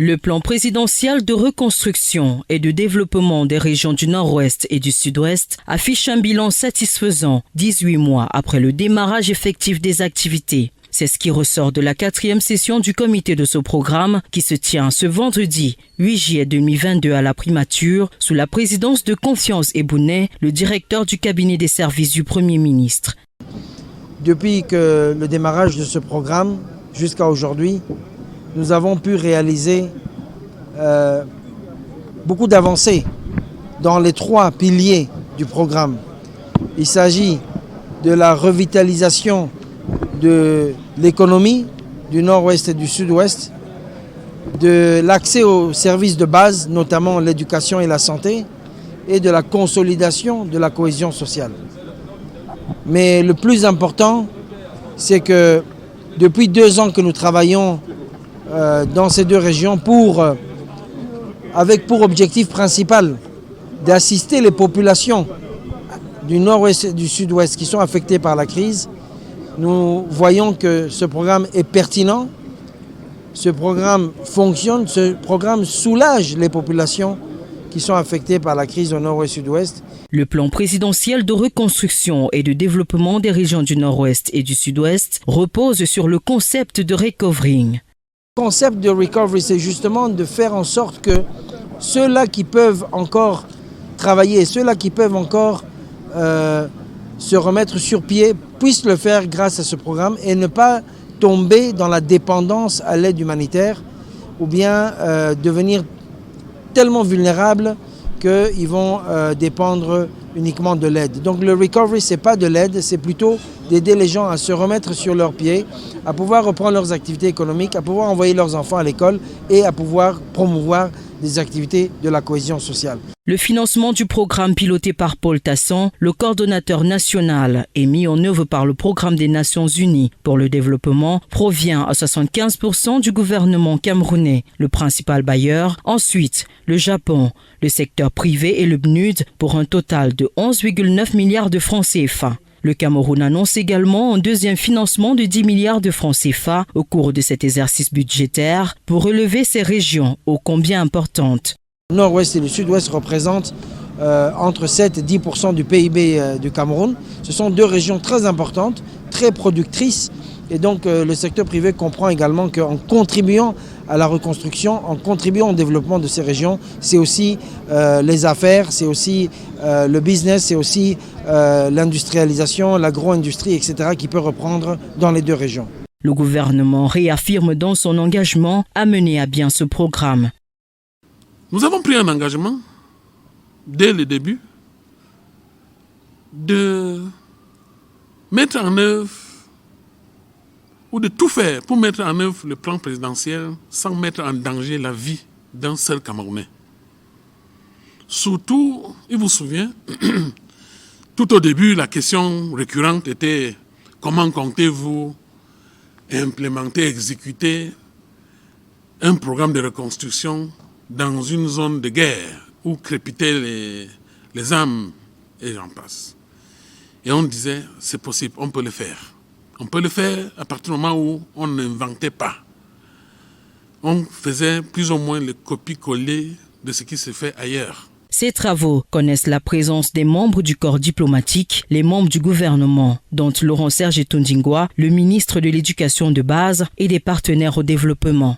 Le plan présidentiel de reconstruction et de développement des régions du Nord-Ouest et du Sud-Ouest affiche un bilan satisfaisant 18 mois après le démarrage effectif des activités. C'est ce qui ressort de la 4e session du comité de ce programme qui se tient ce vendredi 8 juillet 2022 à la primature sous la présidence de Confiance Ebounet, le directeur du cabinet des services du Premier ministre. Depuis que le démarrage de ce programme jusqu'à aujourd'hui, nous avons pu réaliser beaucoup d'avancées dans les 3 piliers du programme. Il s'agit de la revitalisation de l'économie du Nord-Ouest et du Sud-Ouest, de l'accès aux services de base, notamment l'éducation et la santé, et de la consolidation de la cohésion sociale. Mais le plus important, c'est que depuis 2 ans que nous travaillons dans ces 2 régions avec pour objectif principal d'assister les populations du Nord-Ouest et du Sud-Ouest qui sont affectées par la crise. Nous voyons que ce programme est pertinent, ce programme fonctionne, ce programme soulage les populations qui sont affectées par la crise au Nord-Ouest et Sud-Ouest. Le plan présidentiel de reconstruction et de développement des régions du Nord-Ouest et du Sud-Ouest repose sur le concept de recovering. Le concept de recovery, c'est justement de faire en sorte que ceux-là qui peuvent encore travailler, ceux-là qui peuvent encore se remettre sur pied, puissent le faire grâce à ce programme et ne pas tomber dans la dépendance à l'aide humanitaire ou bien devenir tellement vulnérables qu'ils vont dépendre uniquement de l'aide. Donc le recovery, ce n'est pas de l'aide, c'est plutôt d'aider les gens à se remettre sur leurs pieds, à pouvoir reprendre leurs activités économiques, à pouvoir envoyer leurs enfants à l'école et à pouvoir promouvoir des activités de la cohésion sociale. Le financement du programme piloté par Paul Tasson, le coordonnateur national et mis en œuvre par le Programme des Nations Unies pour le développement, provient à 75% du gouvernement camerounais, le principal bailleur. Ensuite, le Japon, le secteur privé et le PNUD pour un total de 11,9 milliards de francs CFA. Le Cameroun annonce également un deuxième financement de 10 milliards de francs CFA au cours de cet exercice budgétaire pour relever ces régions ô combien importantes. Le Nord-Ouest et le Sud-Ouest représentent entre 7 et 10% du PIB du Cameroun. Ce sont 2 régions très importantes, très productrices. Et donc le secteur privé comprend également qu'en contribuant à la reconstruction, en contribuant au développement de ces régions, c'est aussi les affaires, c'est aussi le business, c'est aussi l'industrialisation, l'agro-industrie, etc. qui peut reprendre dans les 2 régions. Le gouvernement réaffirme dans son engagement à mener à bien ce programme. Nous avons pris un engagement dès le début de mettre en œuvre ou de tout faire pour mettre en œuvre le plan présidentiel sans mettre en danger la vie d'un seul Camerounais. Surtout, il vous souvient, tout au début, la question récurrente était comment comptez-vous implémenter, exécuter un programme de reconstruction dans une zone de guerre où crépitaient les âmes et j'en passe. Et on disait, c'est possible, on peut le faire. On peut le faire à partir du moment où on n'inventait pas. On faisait plus ou moins le copier-coller de ce qui se fait ailleurs. Ces travaux connaissent la présence des membres du corps diplomatique, les membres du gouvernement, dont Laurent Serge Tondingwa, le ministre de l'Éducation de base et des partenaires au développement.